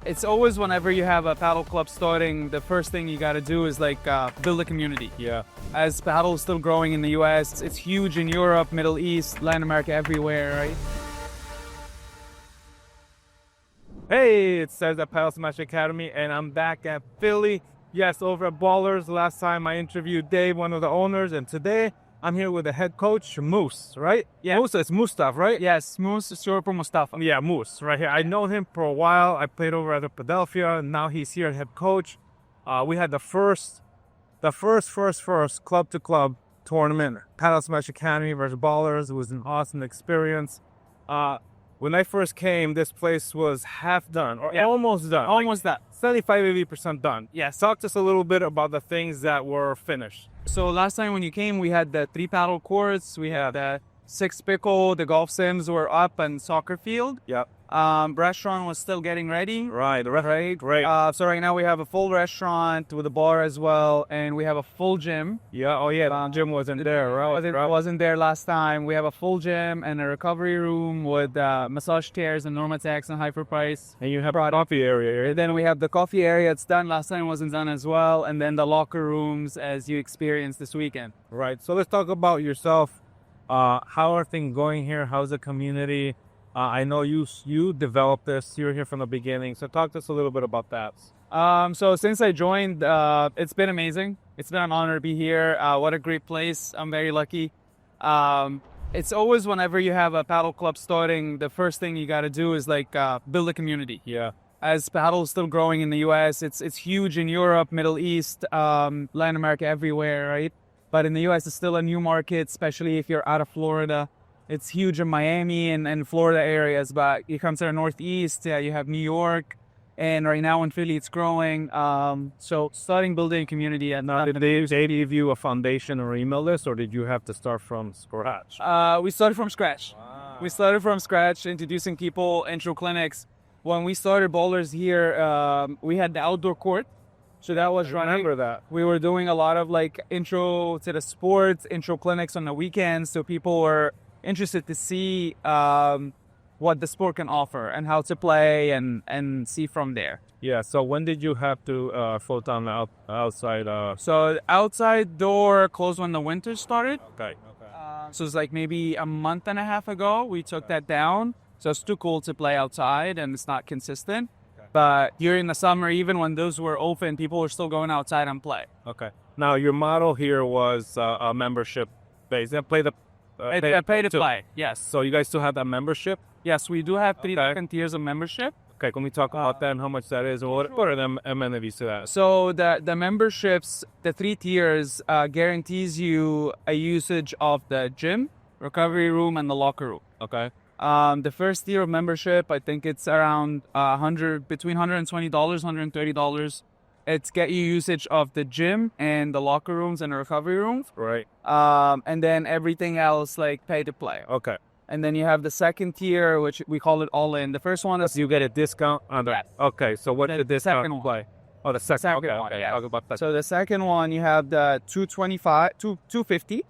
It's always whenever you have a paddle club starting, the first thing you got to do is like build a community. Yeah. As paddle is still growing in the US, it's huge in Europe, Middle East, Latin America, everywhere, right? Hey, it's Cesc at Padel Smash Academy, and I'm back at Philly. Yes, over at Ballers. Last time I interviewed Dave, one of the owners, and today I'm here with the head coach, Moose, right? Yeah. Moose, it's Moustafa, right? Yes, Moose, short for Moustafa. Yeah, Moose, right here. I know him for a while. I played over at the Padelphia, and now he's here as head coach. We had the first club-to-club tournament, Padel Smash Academy versus Ballers. It was an awesome experience. When I first came, this place was half done, or almost done. Almost that. 75-80% done. Yes. Talk to us a little bit about the things that were finished. So last time when you came, we had the 3 paddle courts, we had the 6 pickle, the golf sims were up, and soccer field. Yep. Restaurant was still getting ready. Right. Right. Right. So right now we have a full restaurant with a bar as well, and we have a full gym. Yeah. Oh, yeah. The gym wasn't there, right? Wasn't there last time. We have a full gym and a recovery room with massage chairs and Normatex and Hyperprice. And you have a coffee area. And then we have the coffee area. It's done. Last time wasn't done as well. And then the locker rooms as you experienced this weekend. Right. So let's talk about yourself. How are things going here? How's the community? I know you developed this. You were here from the beginning. So talk to us a little bit about that. So since I joined, it's been amazing. It's been an honor to be here. What a great place. I'm very lucky. It's always whenever you have a paddle club starting, the first thing you got to do is like build a community. Yeah. As paddle is still growing in the US, it's huge in Europe, Middle East, Latin America, everywhere, right? But in the US, it's still a new market, especially if you're out of Florida. It's huge in Miami and Florida areas, but you come to the Northeast, you have New York, and right now in Philly, it's growing. So starting building a community. Did they give you a foundation or email list, or did you have to start from scratch? We started from scratch. Wow. We started from scratch, introducing people, intro clinics. When we started Bowlers here, we had the outdoor court. So that was running. Remember that. We were doing a lot of like intro to the sports, intro clinics on the weekends. So people were interested to see what the sport can offer and how to play and see from there. Yeah. So when did you have to float down the outside? So the outside door closed when the winter started. Okay. So it's like maybe a month and a half ago, we took that down. So it's too cold to play outside and it's not consistent. Okay. But during the summer, even when those were open, people were still going outside and play. Okay. Now your model here was a membership base. They play the pay to play. Yes. So you guys still have that membership? Yes, we do have 3 different tiers of membership. Okay, can we talk about that and how much that is? And what are the amenities to that? So the memberships, the 3 tiers, guarantees you a usage of the gym, recovery room, and the locker room. Okay. The first tier of membership, I think it's around between $120, $130. It's get you usage of the gym and the locker rooms and the recovery rooms. Right. And then everything else like pay to play. Okay. And then you have the second tier, which we call it all in. The first one is you get a discount on that. Okay. So what's the discount second play? Oh, the second one. Okay. Yeah. Talk about that. So the second one, you have the 250,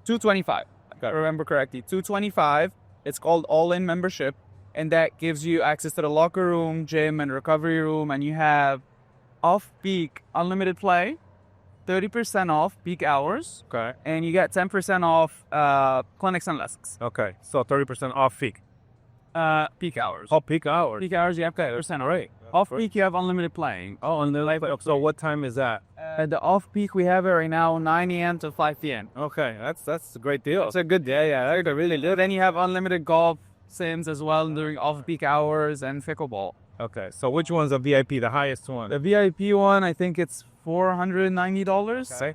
225. If I remember correctly, 225. It's called all-in membership, and that gives you access to the locker room, gym, and recovery room, and you have off-peak unlimited play, 30% off peak hours, Okay. and you get 10% off clinics and lessons. Okay. So 30% off peak. Peak hours. Oh, peak hours. Peak hours, you have 30% off. Right. Off-peak, you have unlimited playing. Oh, and so what time is that? The off-peak, we have it right now, 9 a.m. to 5 p.m. Okay, that's a great deal. It's a good day, yeah. That's really good. Then you have unlimited golf sims as well during off-peak hours and pickleball. Okay, so which one's a VIP, the highest one? The VIP one, I think it's $490. Okay.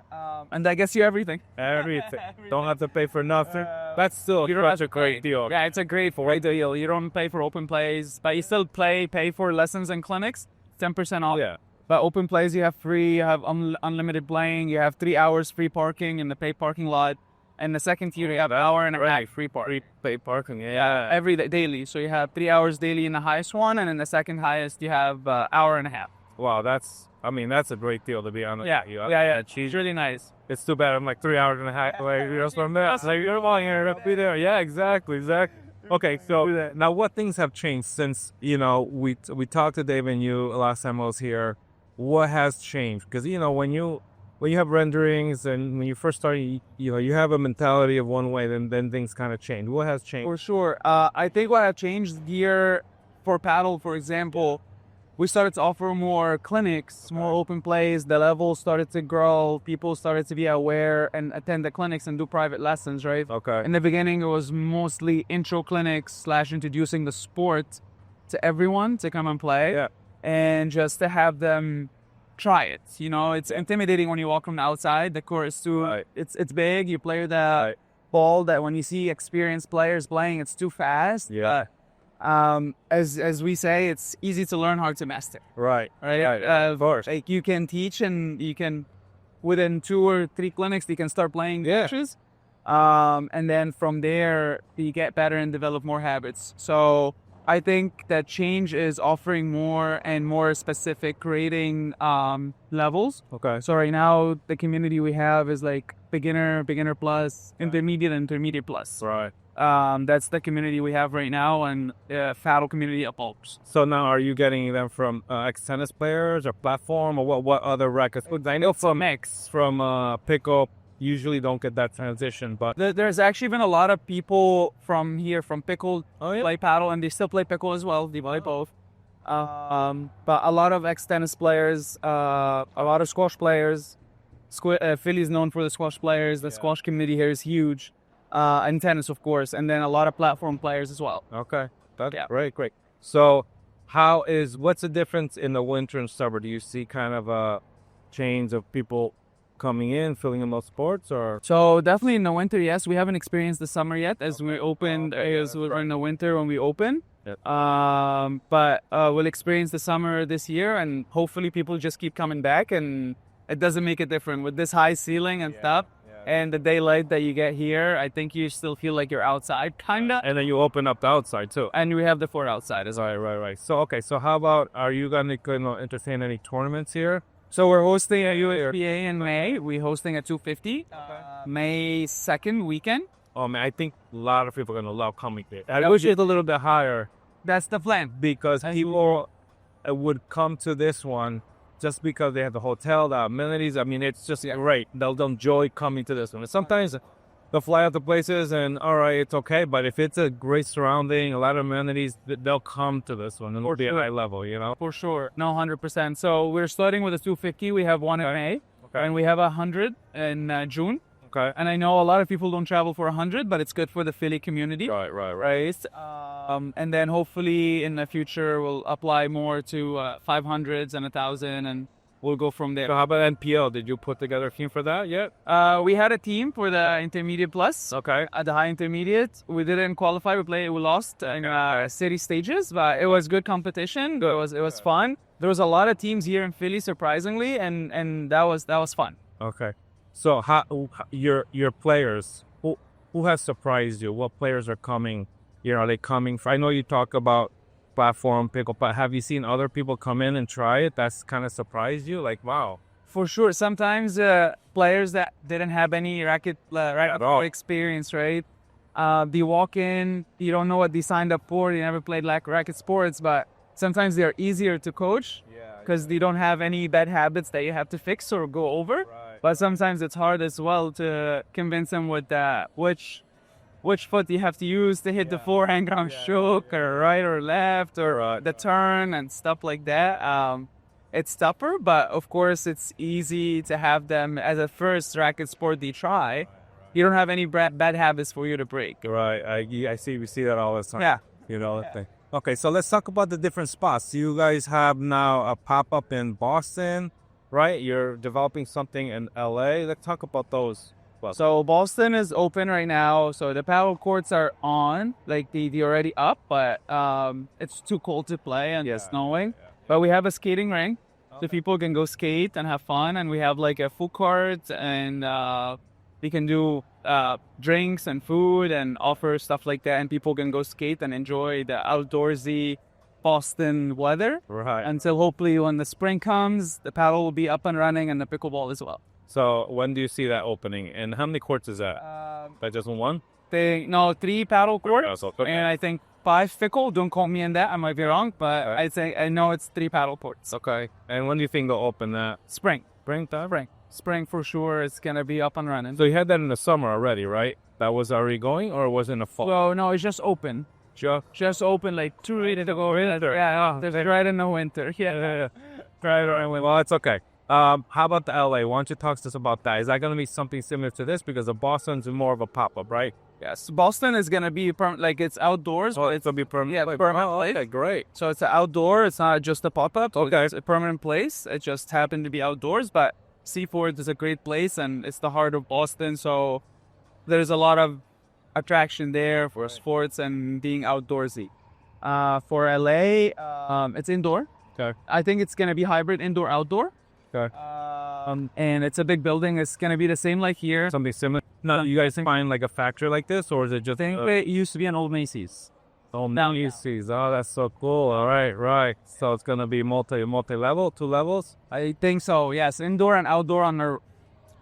And that gets you everything. Everything. Don't have to pay for nothing. That's still such a great deal. Yeah, it's a great deal. You don't pay for open plays, but you still pay for lessons and clinics, 10% off. Yeah. But open plays, you have free, you have unlimited playing, you have 3 hours free parking in the paid parking lot. And the second tier, you have an hour and a half free parking. Free parking, yeah. Every day, daily. So you have 3 hours daily in the highest one, and in the second highest, you have hour and a half. Wow, that's a great deal, to be honest. Yeah. It's really nice. It's too bad I'm like 3 hours and a half away from there. It's like, you're long here, be there. Yeah, exactly. Okay, so now what things have changed since, we talked to Dave and you last time I was here. What has changed? Because, when you have renderings and when you first start, you have a mentality of one way, then things kind of change. What has changed? For sure. I think what have changed here for paddle, for example, we started to offer more clinics, more open plays. The levels started to grow. People started to be aware and attend the clinics and do private lessons, right? Okay. In the beginning, it was mostly intro clinics / introducing the sport to everyone to come and play. Yeah. And just to have them try it. It's intimidating when you walk from the outside. The court is too, Right. it's big. You play with the ball that when you see experienced players playing, it's too fast. Yeah. As we say, it's easy to learn, hard to master. Right. Right. Of course. Like you can teach and you can, within 2 or 3 clinics, you can start playing matches. And then from there, you get better and develop more habits. So I think that change is offering more and more specific grading levels. Okay. So right now, the community we have is like beginner plus, intermediate plus. Right. That's the community we have right now, and paddle community evolves. So now, are you getting them from ex-tennis players or platform, or what other rackets? I know from pickle usually don't get that transition, but There's actually been a lot of people from here, from pickle, play paddle, and they still play pickle as well. They play both. But a lot of ex-tennis players, a lot of squash players. Philly is known for the squash players. The squash community here is huge. And tennis, of course, and then a lot of platform players as well. Okay, that's great. So, what's the difference in the winter and summer? Do you see kind of a change of people coming in, filling in those sports, or? So definitely in the winter, yes. We haven't experienced the summer yet, as we opened, as we're in the winter when we open. Yep. But we'll experience the summer this year, and hopefully people just keep coming back, and it doesn't make it different with this high ceiling and stuff. And the daylight that you get here, I think you still feel like you're outside, kinda. And then you open up the outside too. And we have the fort outside as well. Right. So how about, are you gonna entertain any tournaments here? So we're hosting a USPA in May. We're hosting a 250, May 2nd weekend. Oh man, I think a lot of people are gonna love coming there. I wish it's a little bit higher. That's the plan. Because people would come to this one just because they have the hotel, the amenities. I mean, it's just great. They'll enjoy coming to this one. And sometimes they'll fly out to places and, all right, it's okay. But if it's a great surrounding, a lot of amenities, they'll come to this one and it'll be a high level, For sure. No, 100%. So we're starting with a 250. We have one in May. And we have 100 in June. Okay. And I know a lot of people don't travel for 100, but it's good for the Philly community. Right. And then hopefully in the future we'll apply more to 500s and 1,000, and we'll go from there. So how about NPL? Did you put together a team for that yet? We had a team for the intermediate plus. Okay. At the high intermediate, we didn't qualify. We lost in city stages, but it was good competition. It was fun. There was a lot of teams here in Philly, surprisingly, and that was fun. Okay. So how your players, who has surprised you? What players are coming? Are they coming? I know you talk about platform pickle, but have you seen other people come in and try it? That's kind of surprised you? Like, wow. For sure. Sometimes players that didn't have any racket experience, right? They walk in, you don't know what they signed up for. They never played racket sports, but sometimes they're easier to coach because they don't have any bad habits that you have to fix or go over. Right. But sometimes it's hard as well to convince them with which foot you have to use to hit the forehand ground stroke, or right or left, or the turn and stuff like that. It's tougher, but of course it's easy to have them as a first racket sport they try. You don't have any bad habits for you to break. Right. I see. We see that all the time. Yeah. That thing. Okay, so let's talk about the different spots. You guys have now a pop-up in Boston, right? You're developing something in LA. Let's talk about those. So Boston is open right now. So the paddle courts are on, they're already up, but it's too cold to play and it's snowing. But we have a skating rink, so people can go skate and have fun. And we have a food court, and we can do drinks and food and offer stuff like that. And people can go skate and enjoy the outdoorsy Boston weather. Right. Until hopefully when the spring comes, the paddle will be up and running, and the pickleball as well. So when do you see that opening? And how many courts is that? That just one? No, 3 paddle court, Okay. and I think 5 fickle. Don't quote me on that. I might be wrong, but Okay. I'd say I know it's 3 paddle courts. Okay. And when do you think they'll open that? Spring. Springtime? Spring for sure. It's gonna be up and running. So you had that in the summer already, right? That was already going, or was it in the fall? Well, no, it's just open. Just open like 2 weeks ago. Yeah, there's right in the winter. Yeah. Right. Well, it's okay. How about the LA? Why don't you talk to us about that? Is that going to be something similar to this? Because the Boston's more of a pop-up, right? Yes, Boston is gonna be like it's outdoors. Oh, it's going to be permanent. Yeah, permanent place. Okay, great. So it's an outdoor. It's not just a pop-up. Okay, it's a permanent place. It just happened to be outdoors, but Seaford is a great place, and it's the heart of Boston. So there's a lot of attraction there for sports and being outdoorsy. For LA, it's indoor. Okay. I think it's gonna be hybrid, indoor, outdoor. Okay. And it's a big building. It's gonna be the same like here. Something similar. No, you guys find like a factory like this, or is it just? I think it used to be an old Macy's. Oh, Macy's. Oh, that's so cool. All right. So it's gonna be multi-level, 2 levels. I think so. Yes, indoor and outdoor on the.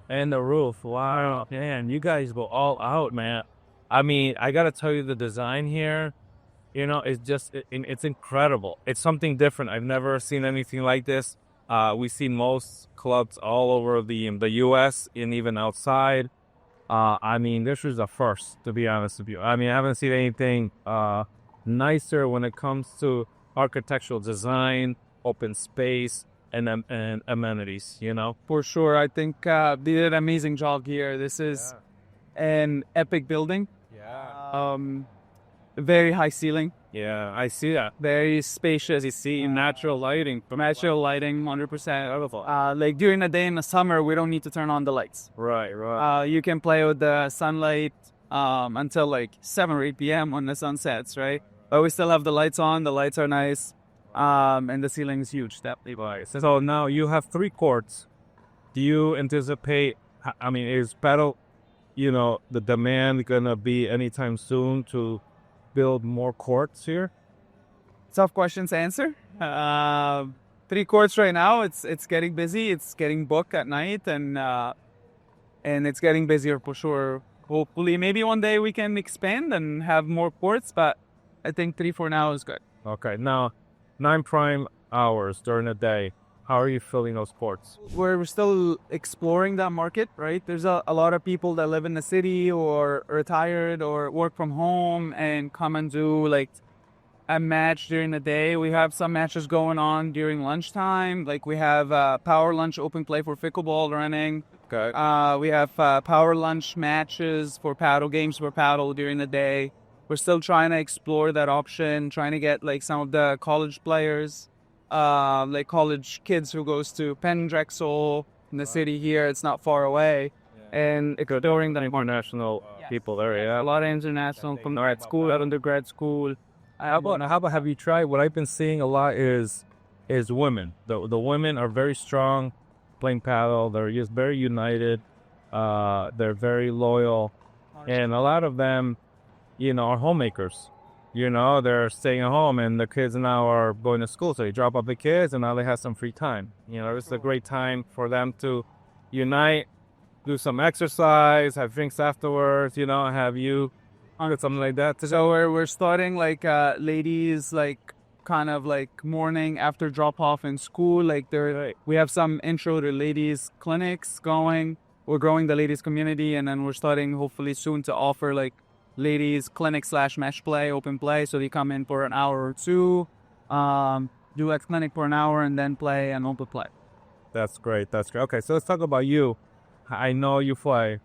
And the roof. Wow, man, you guys go all out, man. I mean, I gotta tell you, the design here, it's just it's incredible. It's something different. I've never seen anything like this. We've seen most clubs all over the U.S. and even outside. I mean, this is a first, to be honest with you. I mean, I haven't seen anything nicer when it comes to architectural design, open space, and amenities. For sure, I think they did an amazing job here. This is an epic building. Yeah. Very high ceiling. Yeah, I see that. Very spacious. You see natural lighting. Natural lighting, 100%. Like during the day in the summer, we don't need to turn on the lights. Right. You can play with the sunlight until like 7 or 8 p.m. when the sun sets, right? But we still have the lights on. The lights are nice. And the ceiling is huge. Right. So now you have 3 courts. Do you anticipate, I mean, is paddle, the demand going to be anytime soon to build more courts here? Tough question to answer. 3 courts right now. It's getting busy. It's getting booked at night, and it's getting busier for sure. Hopefully, maybe one day we can expand and have more courts, but I think 3 for now is good. Okay. Now, 9 prime hours during the day. How are you filling those courts? We're still exploring that market, right? There's a lot of people that live in the city or retired or work from home and come and do like a match during the day. We have some matches going on during lunchtime. Like we have power lunch open play for pickleball running. Okay. We have power lunch matches for paddle games for paddle during the day. We're still trying to explore that option, trying to get like some of the college players. Like college kids who goes to Penn Drexel in the city here. It's not far away. And exploring the international people there, yeah. A lot of international from art school, undergrad school. How about have you tried? What I've been seeing a lot is women. The women are very strong playing paddle. They're just very united. They're very loyal. And a lot of them, are homemakers. They're staying at home, and the kids now are going to school. So they drop off the kids, and now they have some free time. It's a great time for them to unite, do some exercise, have drinks afterwards. Have you something like that? So we're starting like ladies, like kind of like morning after drop off in school. Like we have some intro to ladies clinics going. We're growing the ladies community, and then we're starting hopefully soon to offer like ladies clinic / mesh play, open play. So they come in for an hour or 2, do a clinic for an hour, and then play and open play. That's great. Okay, so let's talk about you. I know you play,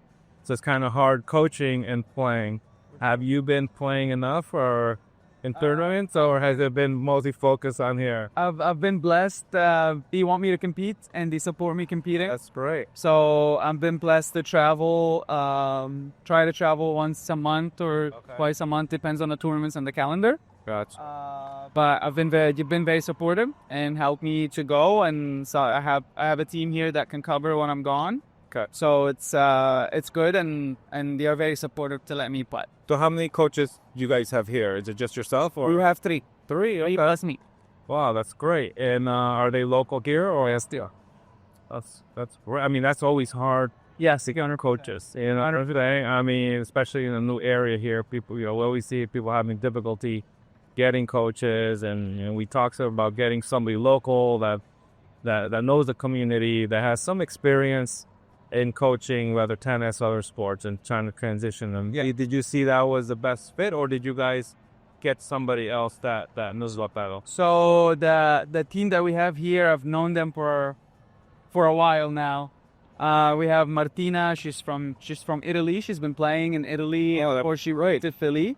so it's kind of hard coaching and playing. Have you been playing enough or in tournaments, or has it been mostly focused on here? I've been blessed. They want me to compete, and they support me competing. That's great. So I've been blessed to travel, try to travel once a month or twice a month, depends on the tournaments and the calendar. Gotcha. But you've been very supportive and helped me to go, and so I have a team here that can cover when I'm gone. Okay. So it's good, and they are very supportive to let me play. So how many coaches you guys have here? Is it just yourself, or we have 3? 3? That's me. Wow, that's great. And are they local here or SDR? That's great. I mean, that's always hard Yes, Beginner coaches. You know, today, I mean, especially in a new area here, people, you know, we always see people having difficulty getting coaches, and you know, we talk about getting somebody local that knows the community, that has some experience in coaching, whether tennis, other sports, and trying to transition them. Yeah. Did you see that was the best fit, or did you guys get somebody else that knows about paddle? So the team that we have here, I've known them for a while now. We have Martina. She's from Italy. She's been playing in Italy before she moved to Philly.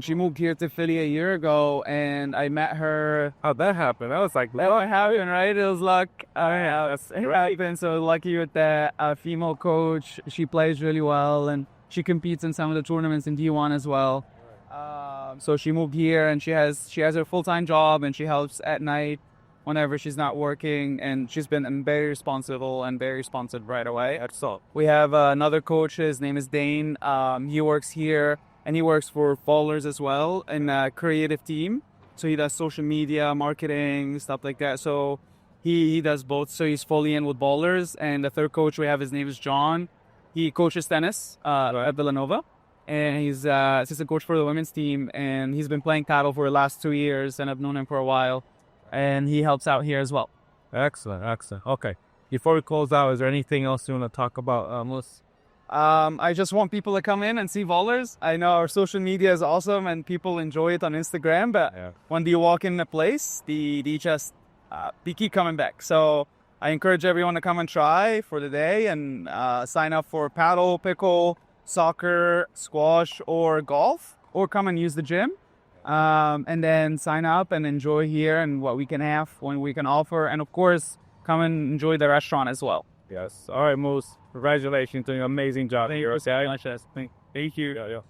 She moved here to Philly a year ago, and I met her. How'd that happen? That was like, That happened, right? It was luck. It happened. So lucky with that female coach. She plays really well, and she competes in some of the tournaments in D1 as well. So she moved here, and she has her full-time job, and she helps at night whenever she's not working, and she's been very responsible and very responsive right away. So we have another coach. His name is Dane. He works here, and he works for Ballers as well in a creative team. So he does social media, marketing, stuff like that. So he does both. So he's fully in with Ballers. And the third coach we have, his name is John. He coaches tennis at Villanova. And he's assistant coach for the women's team. And he's been playing paddle for the last 2 years, and I've known him for a while. And he helps out here as well. Excellent. Okay. Before we close out, is there anything else you want to talk about, Mus? I just want people to come in and see Ballers. I know our social media is awesome and people enjoy it on Instagram, but when you walk in the place, they keep coming back. So I encourage everyone to come and try for the day and sign up for paddle, pickle, soccer, squash, or golf, or come and use the gym. And then sign up and enjoy here and what we can have, when we can offer. And of course, come and enjoy the restaurant as well. Yes. All right, Mus. Congratulations on your amazing job. Thank you so much. Thank you. Yeah.